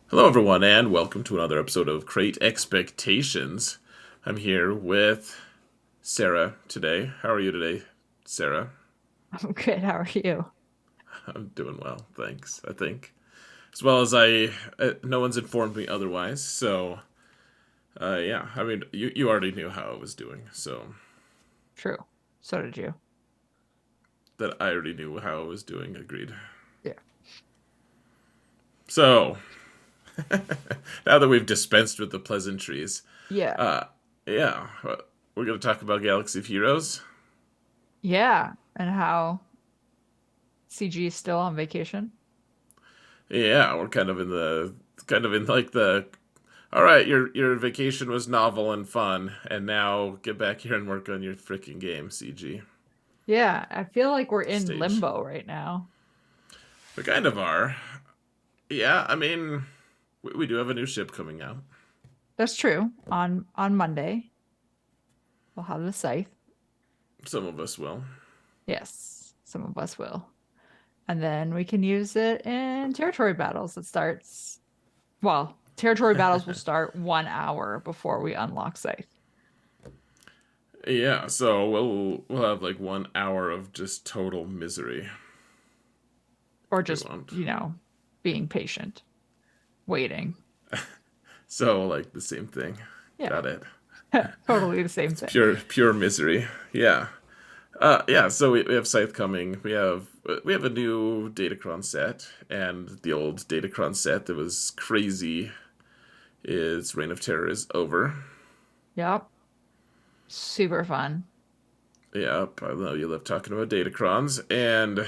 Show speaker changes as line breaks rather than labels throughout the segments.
Hello, everyone, and welcome to another episode of Crate Expectations. I'm here with Sarah today. How are you today, Sarah?
I'm good. How are you?
I'm doing well, thanks, I think. As well as no one's informed me otherwise, so, yeah, I mean, you already knew how I was doing, so
True. So did you.
that I already knew how I was doing, agreed.
Yeah.
So, now that we've dispensed with the pleasantries,
Yeah.
uh, yeah, we're going to talk about Galaxy of Heroes.
Yeah. And how CG is still on vacation?
Yeah, we're kind of in like the all right, your vacation was novel and fun, and now get back here and work on your freaking game, CG
Yeah. I feel like we're in
stage.
limbo right now.
We kind of are. Yeah, I mean, we do have a new ship coming out.
That's true. On Monday, we'll have the scythe.
Some of us will.
Yes, some of us will. And then we can use it in territory battles. It starts, well, territory battles will start 1 hour before we unlock scythe.
Yeah, so we'll have like 1 hour of just total misery.
Or
We
just,
won't.
being patient, waiting.
So like the same thing.
Yeah.
Got it.
Totally the same
It's
thing.
pure misery. Yeah. Yeah, so we have Scythe coming. We have a new Datacron set, and the old Datacron set that was crazy is Reign of Terror is over.
Yep. Super fun.
Yep, I know you love talking about Datacrons, and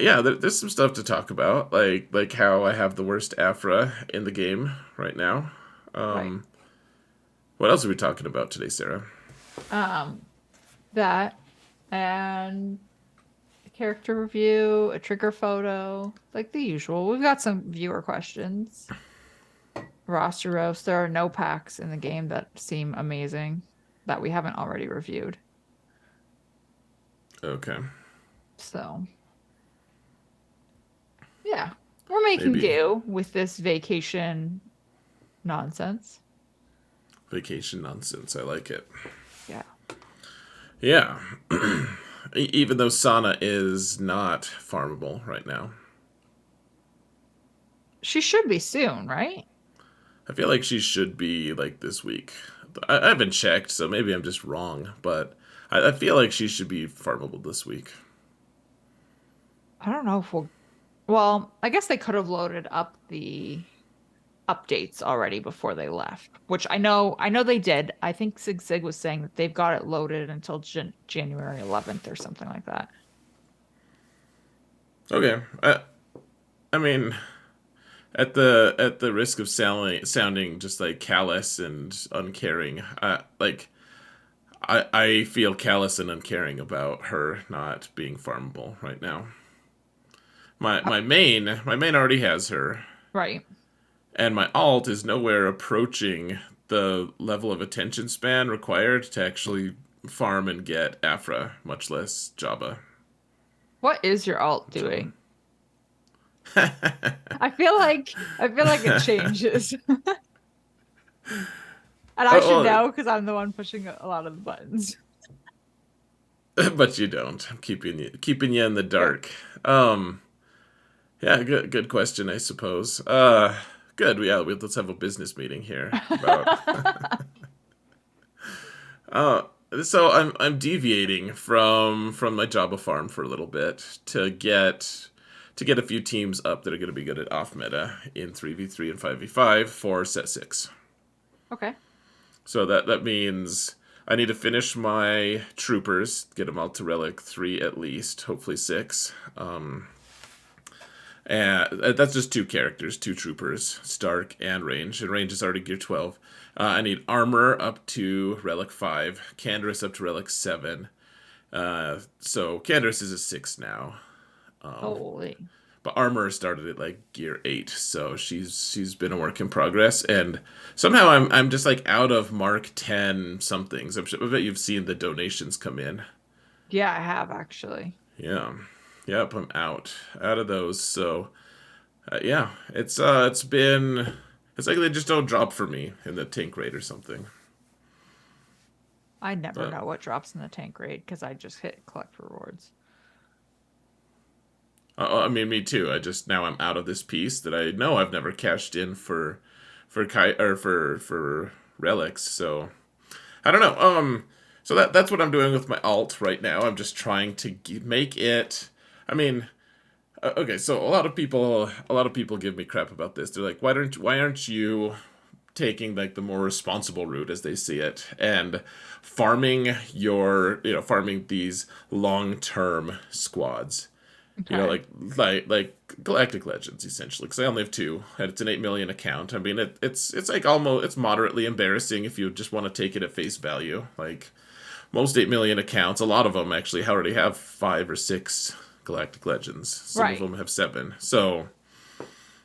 yeah, there's some stuff to talk about, like how I have the worst APHRA in the game right now.
Right.
Um, what else are we talking about today, Sarah?
Um, that and a character review, a trigger photo, like the usual. We've got some viewer questions. Roster roast. There are no packs in the game that seem amazing that we haven't already reviewed.
Okay,
So, yeah, we're making
maybe
do with this vacation nonsense.
vacation nonsense. I like it.
Yeah.
Yeah, even though Sana is not farmable right now.
She should be soon, right?
I feel like she should be like this week. I haven't checked, so maybe I'm just wrong, but I feel like she should be farmable this week.
I don't know if well, I guess they could have loaded up the updates already before they left, which I know they did. I think Sig was saying that they've got it loaded until January 11th or something like that.
Okay, I mean, at the risk of sounding just like callous and uncaring, I feel callous and uncaring about her not being farmable right now. My
Uh,
my main already has her,
Right.
and my alt is nowhere approaching the level of attention span required to actually farm and get APHRA, much less Jabba.
What is your alt
So,
doing? I feel like it changes. And I should
oh,
know because I'm the one pushing a lot of the buttons.
but you don't. I'm keeping you in the
Yeah.
dark. Um, yeah, good question, I suppose. Good. Let's have a business meeting here about. Uh, so I'm deviating from my Java farm for a little bit to get a few teams up that are going to be good at off meta in 3v3 and 5v5 for set 6.
Okay.
So that means I need to finish my troopers, get them all to relic 3 at least, hopefully 6. And that's just two characters, two troopers, Stark and Range. And Range is already gear 12. I need armor up to relic 5, Canderous up to relic 7. So Canderous is a 6 now.
Holy.
But armor started at like gear 8, so she's been a work in progress. And somehow I'm just like out of Mark 10 somethings. I bet you've seen the donations come in.
Yeah, I have actually.
Yeah. Yep, I'm out of those. So Yeah, it's like they just don't drop for me in the tank raid or something.
I never
But
know what drops in the tank raid because I just hit collect rewards.
I mean, me too. I just now I'm out of this piece that I know I've never cashed in for Kai or for relics. So I don't know. So that's what I'm doing with my alt right now. I'm just trying to make it. I mean, okay. So a lot of people give me crap about this. They're like, why aren't you taking like the more responsible route as they see it and farming farming these long-term squads,
Okay.
like Galactic Legends essentially, because I only have two and it's an 8 million account. I mean it's like almost it's moderately embarrassing if you just want to take it at face value. Like most 8 million accounts, a lot of them actually already have 5 or 6 Galactic Legends. Some of
Right.
them have 7. So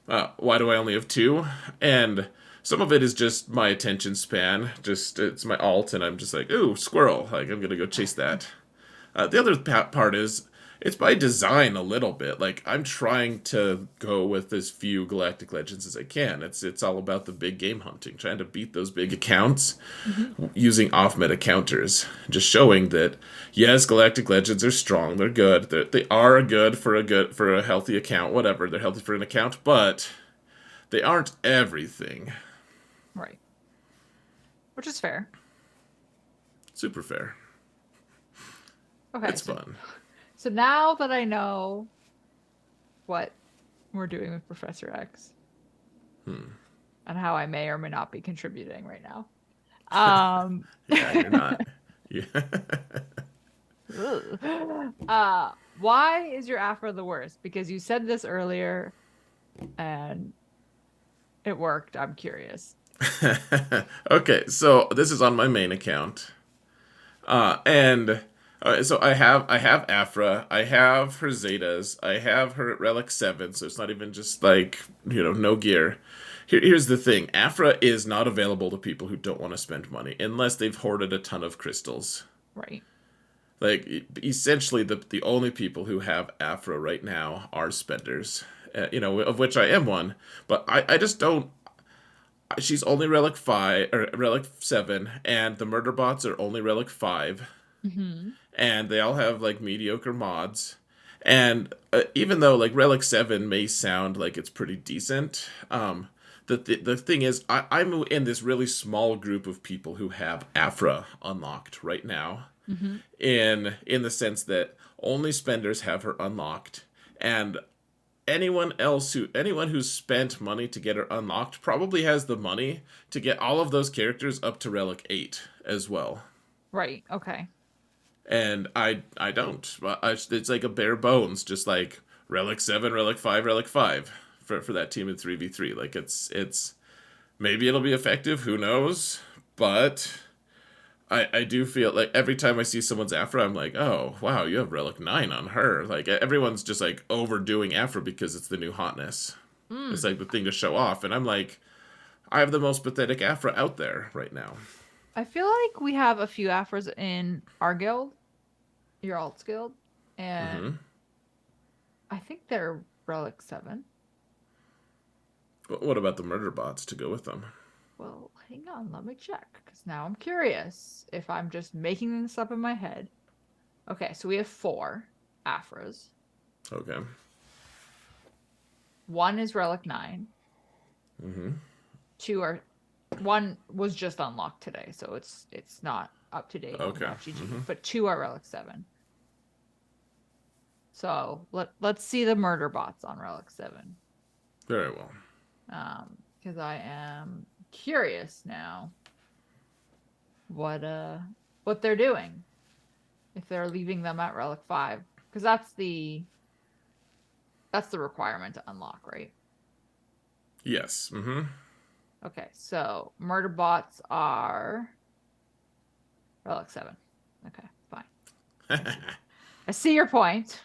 why do I only have two? And some of it is just my attention span. Just it's my alt, and I'm just like, ooh, squirrel. Like I'm gonna go chase that. The other part is it's by design a little bit. Like I'm trying to go with as few Galactic Legends as I can. It's all about the big game hunting, trying to beat those big accounts
Hmm.
using off meta counters, just showing that yes, Galactic Legends are strong, they're good, they are good for a healthy account, whatever. They're healthy for an account, but they aren't everything.
Right. Which is fair.
Super fair.
Okay.
It's
So,
fun.
so now that I know what we're doing with Professor X and how I may or may not be contributing right now. Um,
Yeah, you're not. Yeah.
why is your APHRA the worst? Because you said this earlier and it worked. I'm curious.
Okay, so this is on my main account. And so I have Afra, I have her Zetas, I have her Relic 7, so it's not even just like, no gear. Here's the thing. Afra is not available to people who don't want to spend money unless they've hoarded a ton of crystals.
Right.
Like essentially the only people who have Afra right now are spenders. Of which I am one, but I just don't. She's only Relic 5 or Relic 7, and the murder bots are only Relic 5,
Hmm.
and they all have like mediocre mods. And even though like Relic 7 may sound like it's pretty decent, the thing is, I'm in this really small group of people who have Afra unlocked right now,
Hmm.
in the sense that only spenders have her unlocked, and anyone who's spent money to get her unlocked probably has the money to get all of those characters up to Relic 8 as well.
Right. Okay.
And I don't. It's like a bare bones, just like Relic 7, Relic 5, Relic 5 for that team in 3v3. Like it's maybe it'll be effective, who knows? But I do feel like every time I see someone's Afro, I'm like, oh wow, you have Relic 9 on her. Like everyone's just like overdoing Afro because it's the new hotness. It's
Mm.
like the thing to show off, and I'm like, I have the most pathetic Afro out there right now.
I feel like we have a few APHRAs in our guild, your alt guild, and
Hmm.
I think they're Relic 7.
But what about the murder bots to go with them?
Well, hang on, let me check, because now I'm curious if I'm just making this up in my head. Okay, so we have 4 APHRAs.
Okay.
One is Relic 9.
Hmm.
Two are one was just unlocked today, so it's not up to date on
Okay.
WotGG,
Hmm.
but 2 are Relic 7. So let's see the murder bots on Relic 7.
Very well.
Because I am curious now what what they're doing if they're leaving them at Relic 5, because that's the requirement to unlock, right?
Yes. Hmm.
Okay, so murder bots are Relic 7. Okay, fine. I see. I see your point.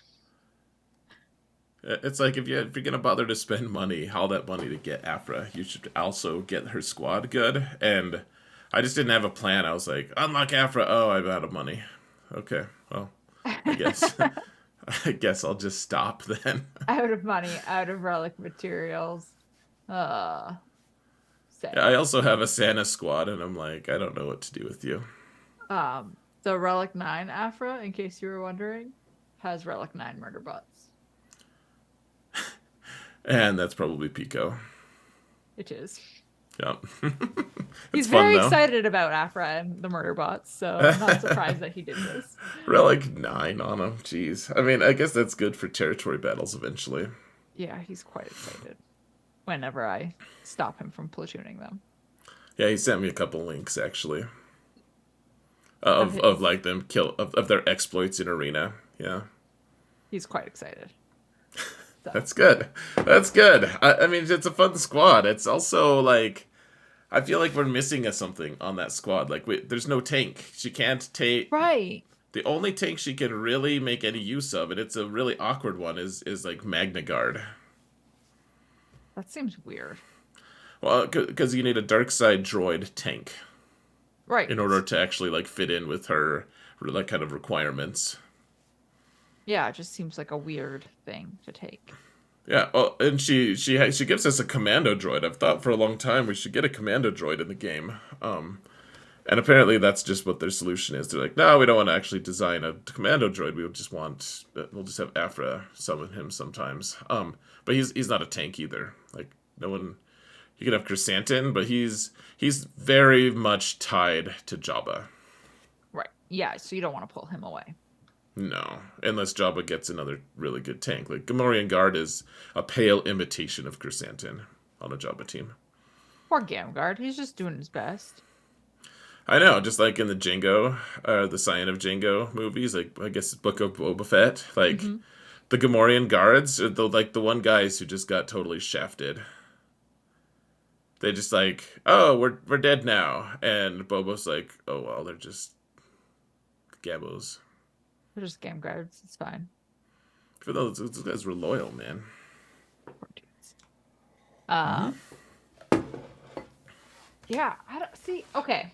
It's like if you're gonna bother to spend money, all that money to get Afra, you should also get her squad good. And I just didn't have a plan. I was like, unlock Afra. Oh, I'm out of money. Okay, well, I guess I guess I'll just stop then.
Out of money, out of relic materials. Uh,
Yeah, I
sad.
also have a Santa squad, and I'm like, I don't know what to do with you.
The Relic 9 APHRA, in case you were wondering, has Relic 9 murder bots.
And that's probably Pico.
It is.
Yep. It's
He's
fun
very
though.
excited about APHRA and the murder bots, so I'm not surprised that he did this.
Relic 9 on him. Jeez. I mean, I guess that's good for territory battles eventually.
Yeah, he's quite excited whenever I stop him from platooning them.
Yeah, he sent me a couple links actually
Of
of
his.
like them of their exploits in arena. Yeah.
He's quite excited. So,
That's good. That's good. I mean, it's a fun squad. It's also like I feel like we're missing a something on that squad. Like, there's no tank. She can't take
right.
the only tank she can really make any use of, and it's a really awkward one. Is like Magna Guard.
That seems weird.
Well, because you need a dark side droid tank
Right.
in order to actually like fit in with her like kind of requirements.
Yeah, it just seems like a weird thing to take.
Yeah, well, and she gives us a commando droid. I've thought for a long time we should get a commando droid in the game. And apparently that's just what their solution is. They're like, no, we don't want to actually design a commando droid. We'll just have APHRA summon him sometimes. But he's not a tank either. Like no one, you could have Chrysanthemum, but he's very much tied to Jabba.
Right. Yeah, so you don't want to pull him away.
No, unless Jabba gets another really good tank. Like Gamorrean Guard is a pale imitation of Chrysanthemum on a Jabba team.
Poor Gamguard. He's just doing his best.
I know, just like in the the Scion of Django movies, like I guess Book of Boba Fett, like
Hmm.
the Gamorrean guards are the one guys who just got totally shafted. They just like, oh, we're dead now, and Boba's like, oh well, they're just gabos.
They're just Gamguards. It's fine.
For those guys were loyal, man.
Poor dudes. Um, yeah, I don't see. Okay.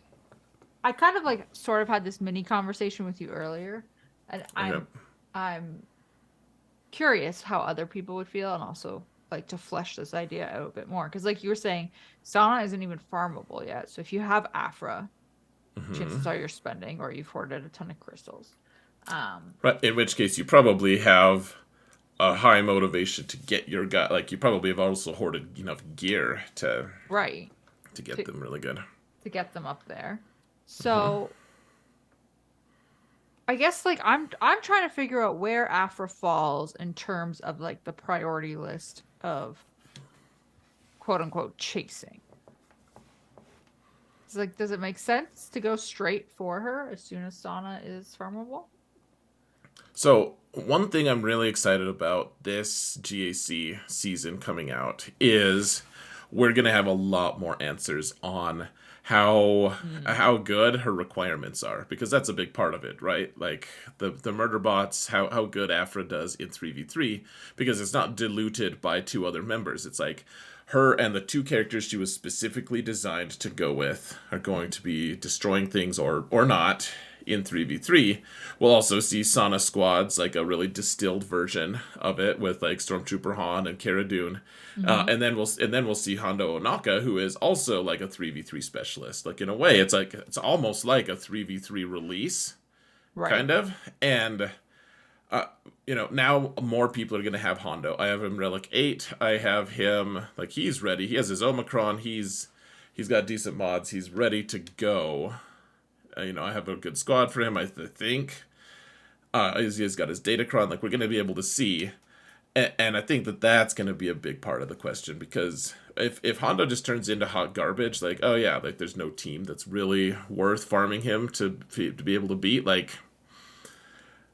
I kind of like sort of had this mini conversation with you earlier, and
Okay.
I'm curious how other people would feel, and also like to flesh this idea out a bit more. Because like you were saying, sauna isn't even farmable yet. So if you have Afra, chances are you're spending or you've hoarded a ton of crystals.
Right. In which case, you probably have a high motivation to get your guy. Like you probably have also hoarded enough gear
Right.
to get
To
them really good.
to get them up there. So I guess like I'm trying to figure out where Afra falls in terms of like the priority list of quote unquote chasing. It's like, does it make sense to go straight for her as soon as Sana is farmable?
So, one thing I'm really excited about this GAC season coming out is we're going to have a lot more answers on
Mm.
how good her requirements are because that's a big part of it, right? Like the murder bots, how good Afra does in 3v3 because it's not diluted by two other members. It's like her and the two characters she was specifically designed to go with are going to be destroying things or not in 3v3. We'll also see Sana squads, like a really distilled version of it with like Stormtrooper Han and Cara Dune.
Hmm.
And then we'll see Hondo Onaka, who is also like a 3v3 specialist. Like in a way, it's almost like a 3v3 release,
Right.
kind of. And now more people are gonna have Hondo. I have him Relic 8. I have him like he's ready. He has his Omicron. He's got decent mods. He's ready to go. I have a good squad for him. I think he's got his Datacron. Like we're gonna be able to see, and I think that's gonna be a big part of the question because if Hondo just turns into hot garbage, like oh yeah, like there's no team that's really worth farming him to be able to beat. Like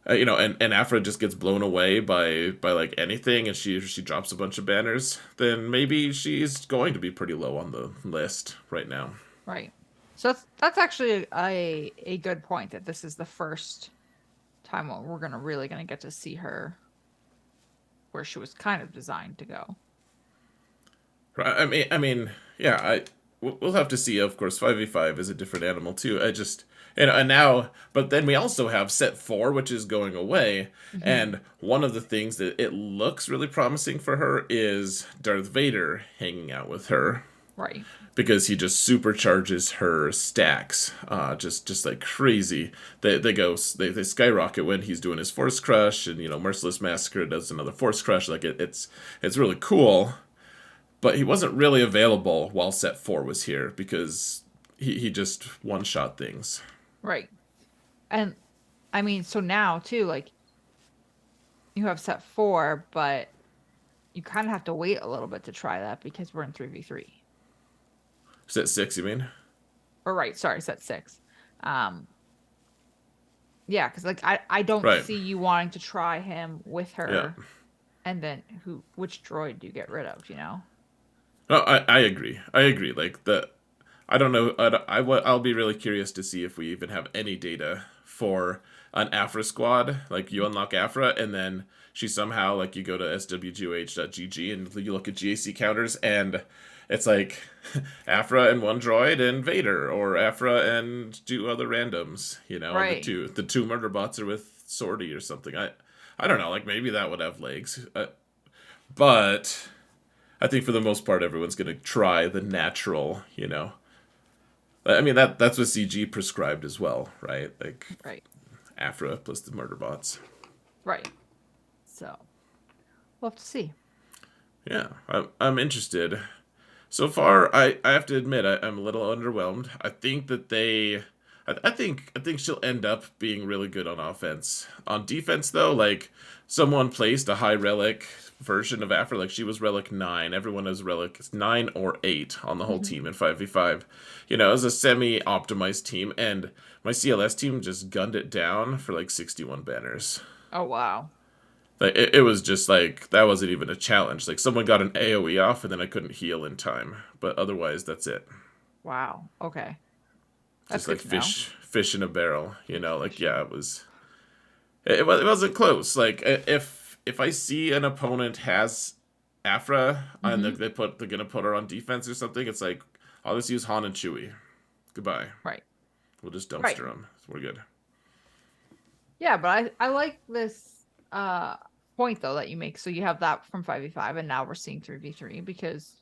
and Afra just gets blown away by like anything, and she drops a bunch of banners, then maybe she's going to be pretty low on the list right now.
Right. So that's actually a good point that this is the first time when we're gonna get to see her where she was kind of designed to go.
I mean, yeah. we'll have to see. Of course, 5v5 is a different animal too. I just and now, but then we also have set 4, which is going away,
Hmm.
and one of the things that it looks really promising for her is Darth Vader hanging out with her
Right.
because he just supercharges her stacks, just like crazy. They skyrocket when he's doing his Force Crush, and Merciless Massacre does another Force Crush. Like it's really cool, but he wasn't really available while Set 4 was here because he just one shot things.
Right. And I mean, so now too, like you have set 4, but you kind of have to wait a little bit to try that because we're in 3v3.
Set 6, you mean?
Or right, sorry, set 6. Um, yeah, because like I don't
Right.
see you wanting to try him with
Yeah.
her, and then which droid do you get rid of, you know?
No, I agree. I agree. Like the I don't know. I'll be really curious to see if we even have any data for an APHRA squad. Like you unlock APHRA, and then she somehow like you go to swgoh.gg and you look at GAC counters, and it's like APHRA and one droid and Vader, or APHRA and two other randoms. And the
Right.
two murder bots are with Sortie or something. I don't know. Like maybe that would have legs, but I think for the most part, everyone's gonna try the natural. I mean that's what CG prescribed as well, right? Like
Right.
Afra plus the murder bots.
Right. So we'll have to see.
Yeah, I'm interested. So far, I have to admit I'm a little underwhelmed. I think that I think she'll end up being really good on offense. On defense, though, like someone placed a high relic version of Afra, like she was relic 9. Everyone is relic 9 or 8 on the whole
Hmm.
team in 5v5. It was a semi-optimized team, and my CLS team just gunned it down for like 61 banners.
Oh wow.
Like it was just like that wasn't even a challenge. Like someone got an AoE off and then I couldn't heal in time. But otherwise that's it.
Wow. Okay. That's
Just
good
like
to know.
fish in a barrel, like
Fish.
yeah, it wasn't close. Like if I see an opponent has Afra and
Hmm.
they're gonna put her on defense or something, it's like I'll just use Han and Chewie. Goodbye.
Right.
We'll just
Right.
dumpster them. We're good.
Yeah, but I like this point though that you make. So you have that from 5v5 and now we're seeing 3v3 because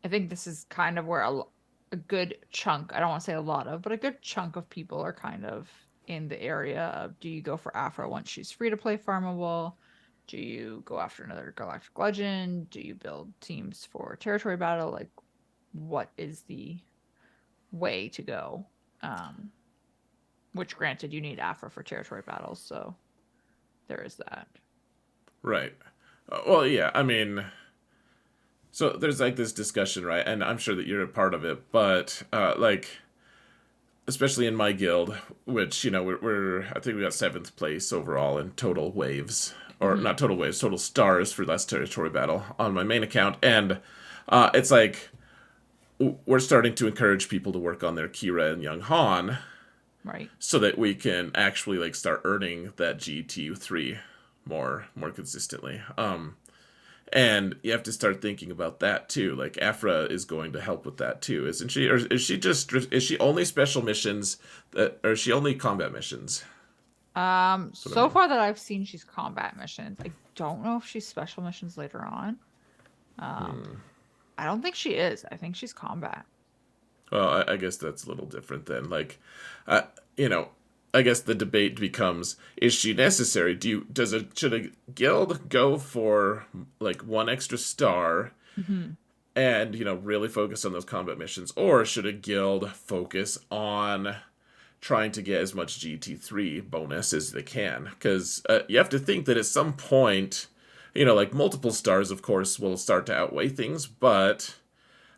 I think this is kind of where a good chunk, I don't want to say a lot of, but a good chunk of people are kind of in the area of do you go for Afro once she's free to play farmable? Do you go after another Galactic Legend? Do you build teams for territory battle? Like what is the way to go? Um, which granted you need Afro for territory battles, so there is that.
Right. Well, yeah. I mean, so there's like this discussion, right? And I'm sure that you're a part of it, but like especially in my guild, which we're I think we got 7th place overall in total waves, or
Hmm.
not total waves, total stars for last territory battle on my main account, and it's like we're starting to encourage people to work on their Kira and Young Han
Right.
so that we can actually like start earning that GT3 more consistently. And you have to start thinking about that too. Like Afra is going to help with that too, isn't she? Or is she only special missions or is she only combat missions? That's what I
So
mean.
far that I've seen, she's combat missions. I don't know if she's special missions later on. Um, I don't think she is. I think she's combat.
Well, I guess that's a little different then. Like, uh, you know, I guess the debate becomes: is she necessary? Should a guild go for like one extra star
Hmm.
and really focus on those combat missions, or should a guild focus on trying to get as much GT3 bonus as they can? Because you have to think that at some point, like multiple stars, of course, will start to outweigh things. But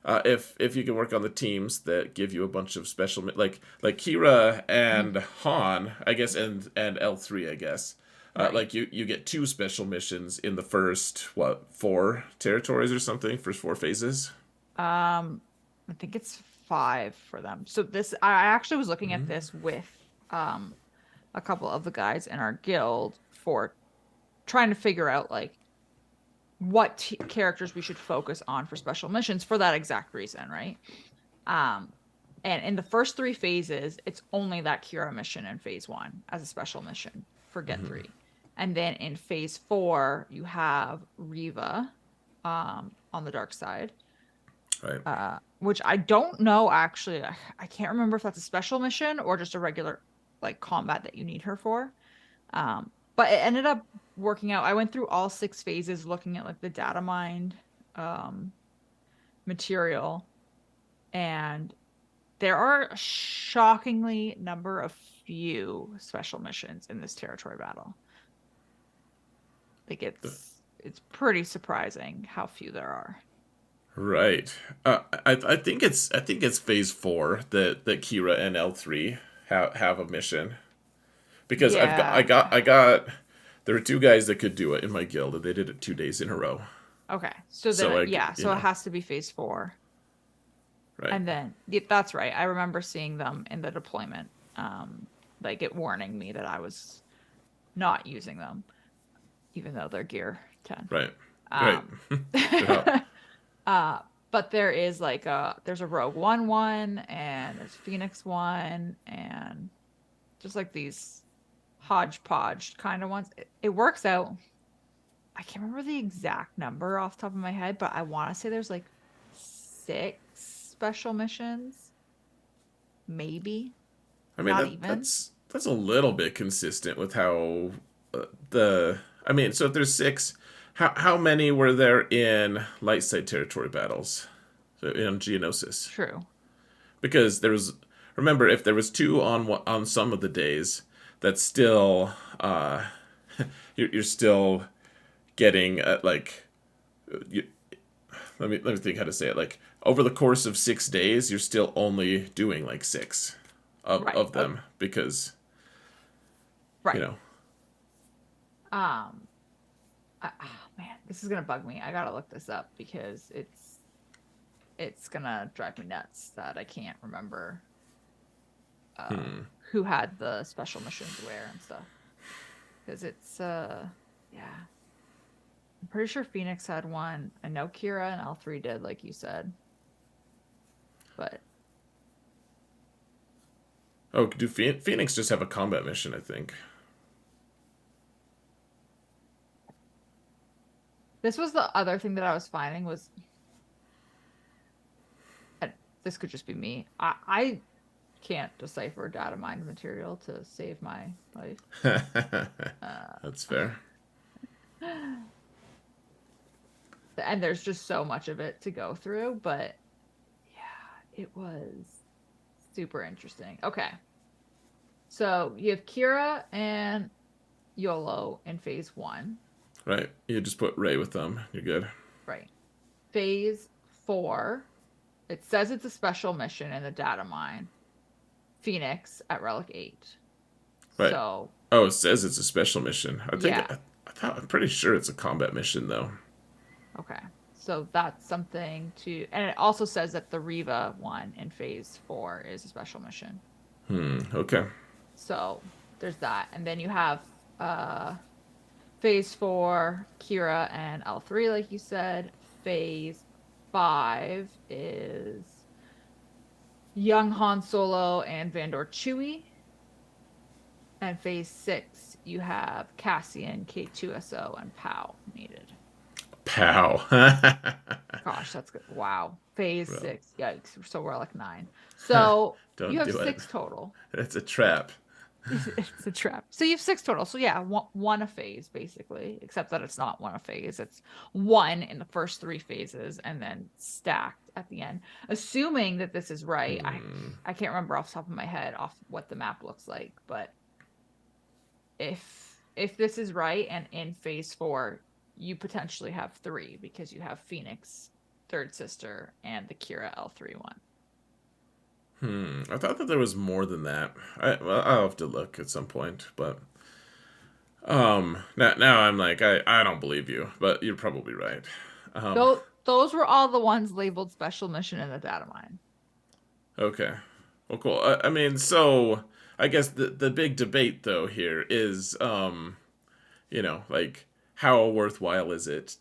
if you can work on the teams that give you a bunch of special, like Kira and
Hmm.
Han, I guess, and L3, I guess.
Right.
Like you get two special missions in the first 4 territories or something, first 4 phases.
I think it's 5 for them. So this, I actually was looking at this with um a couple of the guys in our guild for trying to figure out like what characters we should focus on for special missions for that exact reason, right? And in the first 3 phases, it's only that Kira mission in phase 1 as a special mission for Get 3. And then in phase 4, you have Riva on the dark side.
Right.
Which I don't know actually. I can't remember if that's a special mission or just a regular like combat that you need her for. But it ended up working out. I went through all 6 phases looking at like the data mined material, and there are a shockingly number of few special missions in this territory battle. Like it's pretty surprising how few there are.
Right. I think it's phase 4 that Kira and L3 have a mission, because
Yeah.
I got there were 2 guys that could do it in my guild, and they did it 2 days in a row.
Okay. So
So
then
like,
yeah, so it has to be phase 4.
right,
And then that's right. I remember seeing them in the deployment, like it warning me that I was not using them, even though they're gear 10.
right, right.
Um,
Good help.
but there's a Rogue One, and there's Phoenix one, and just like these hodgepodge kind of ones. It works out. I can't remember the exact number off the top of my head, but I want to say there's like 6 special missions, maybe
I mean
not even.
that's a little bit consistent with how the I mean, so if there's 6, how many were there in light side territory battles? So in Geonosis?
True.
Because there was, remember, if there was 2 on some of the days, that's still you're still getting like you, let me think how to say it. Like, over the course of 6 days, you're still only doing like 6
Right.
of them, because you
Right.
know.
Um, oh man, this is gonna bug me. I gotta look this up because it's gonna drive me nuts that I can't remember who had the special missions where and stuff. Because it's yeah. I'm pretty sure Phoenix had one. I know Kira and L3 did, like you said. But
Oh, do Phoenix just have a combat mission? I think.
this was the other thing that I was finding was this could just be me. I can't decipher data mined material to save my life.
That's fair.
And there's just so much of it to go through, but yeah, it was super interesting. Okay. So you have Kira and YOLO in phase 1.
Right. You just put Ray with them. You're good.
Right. Phase 4, it says it's a special mission in the data mine. Phoenix at Relic 8.
Right.
So,
Oh, it says it's a special mission.
yeah.
I'm pretty sure it's a combat mission though.
Okay. So that's something to, and it also says that the Riva one in phase 4 is a special mission.
Okay.
So there's that. And then you have phase 4, Kira and L3, like you said. Phase 5 is young Han Solo and Vandor Chewie. And phase 6, you have Cassian, K2SO, and POW needed.
Pow.
Gosh, that's good. Wow. Phase
Well,
6. Yikes. So we're like 9. So you
don't
have
do it.
6 total.
It's a trap.
It's a trap. So you have 6 total. So yeah, one a phase basically, except that it's not one a phase. It's 1 in the first 3 phases and then stacked at the end. Assuming that this is right, I can't remember off the top of my head off what the map looks like, but if this is right, and in phase 4 you potentially have 3 because you have Phoenix, Third Sister, and the Kira L3 one.
I thought that there was more than that. Well, I'll have to look at some point, but now I'm like, I don't believe you, but you're probably right.
Those were all the ones labeled special mission in the data mine.
Okay. Well, cool. I mean, so I guess the big debate though here is, like, how worthwhile is it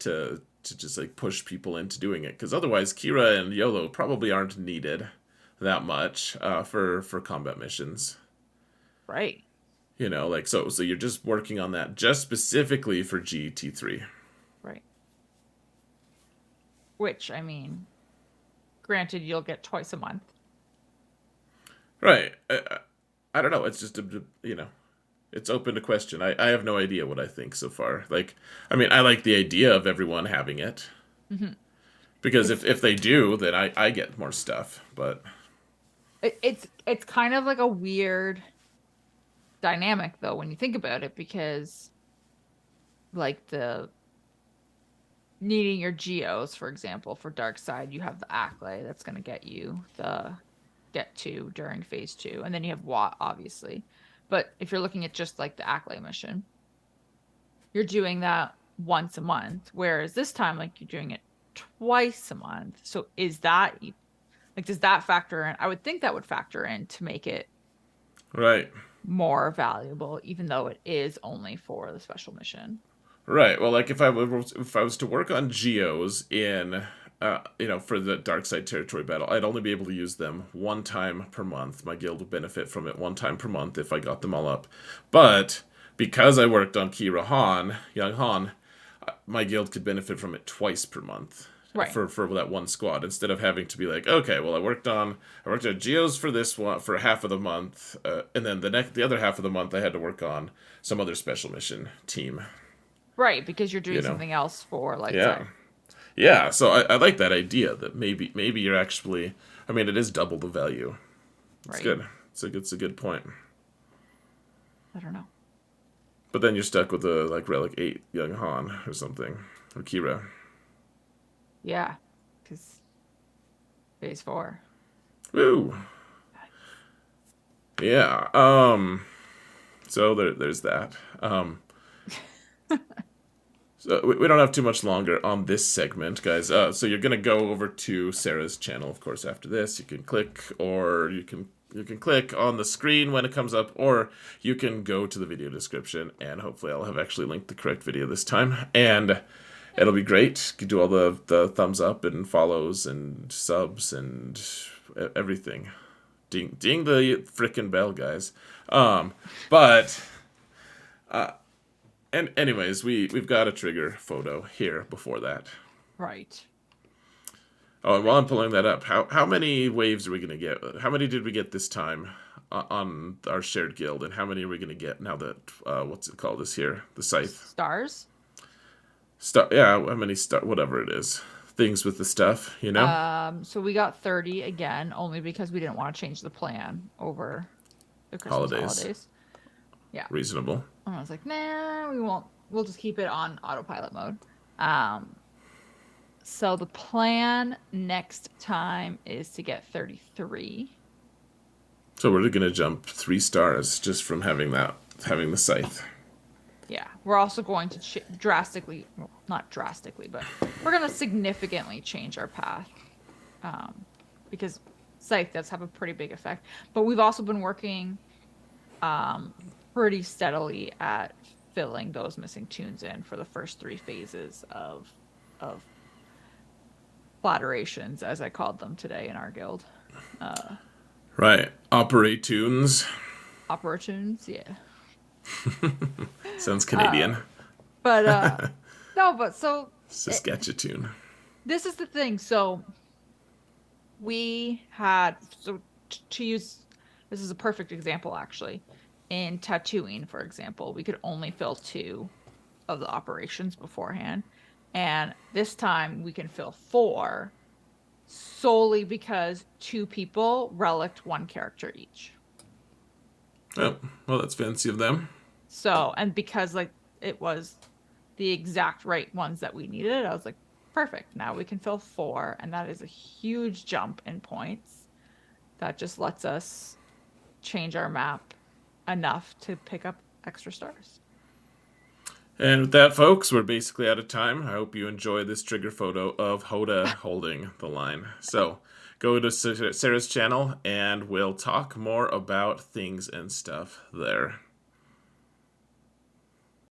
to just like push people into doing it, because otherwise Kira and YOLO probably aren't needed that much for combat missions.
Right.
Like so you're just working on that just specifically for GT3.
Right. Which, I mean, granted, you'll get twice a month.
Right. I don't know. It's just it's open to question. I have no idea what I think so far. Like, I mean, I like the idea of everyone having it
Hmm.
because
It's
if they do, then I get more stuff. But
it's kind of like a weird dynamic though when you think about it, because like the needing your geos, for example, for dark side, you have the Acklay that's going to get you the get to during phase 2, and then you have Watt, obviously. But if you're looking at just like the Acklay mission, you're doing that once a month, whereas this time, like, you're doing it twice a month. So is that like, does that factor in? I would think that would factor in to make it
right,
more valuable, even though it is only for the special mission.
right. Well, like if I was to work on geos in for the dark side territory battle, I'd only be able to use them one time per month. My guild would benefit from it one time per month if I got them all up. But because I worked on Kira Han, Young Han, my guild could benefit from it twice per month
Right.
for that one squad, instead of having to be like, okay, well, I worked on geos for this one for half of the month, and then the other half of the month I had to work on some other special mission team.
Right, because you're doing
You know,
something else for light
yeah,
side.
yeah. So I like that idea that maybe you're actually. I mean, it is double the value. It's
Right.
good. It's a good point.
I don't know.
But then you're stuck with a like relic 8 young Han or something, or Kira.
Yeah, because phase 4.
Woo. Yeah. So there's that. So we don't have too much longer on this segment, guys. So you're gonna go over to Sarah's channel, of course. After this, you can click, or you can click on the screen when it comes up, or you can go to the video description, and hopefully I'll have actually linked the correct video this time, and it'll be great. You can do all the thumbs up and follows and subs and everything. Ding the frickin' bell, guys. But and anyways, we've got a trigger photo here before that.
Right.
Oh, and while I'm pulling that up, how many waves are we gonna get? How many did we get this time on our shared guild, and how many are we gonna get now that what's it called this here, the scythe?
Stars.
Yeah, how many whatever it is, things with the stuff.
So we got 30 again, only because we didn't want to change the plan over the Christmas
Holidays,
holidays. Yeah.
reasonable.
And I was like, nah, we won't. We'll just keep it on autopilot mode. Um, so the plan next time is to get 33.
So we're gonna jump 3 stars just from having the scythe.
Yeah, we're also going to drastically, well, not drastically, but we're going to significantly change our path, because scythe does have a pretty big effect. But we've also been working pretty steadily at filling those missing tunes in for the first 3 phases of flatterations, as I called them today in our guild.
Right, operate tunes.
Opera tunes, yeah.
Sounds
Uh,
Canadian.
but no, but so
Saskatchewan.
this is the thing. So we had, so to use, this is a perfect example actually. In tattooing, for example, we could only fill 2 of the operations beforehand, and this time we can fill 4, solely because 2 people reliced 1 character each.
Oh, well, that's fancy of them.
So, and because like it was the exact right ones that we needed, I was like, perfect. Now we can fill 4, and that is a huge jump in points. That just lets us change our map enough to pick up extra stars.
And with that, folks, we're basically out of time. I hope you enjoy this trigger photo of Hoda holding the line. So go to Sarah's channel, and we'll talk more about things and stuff there.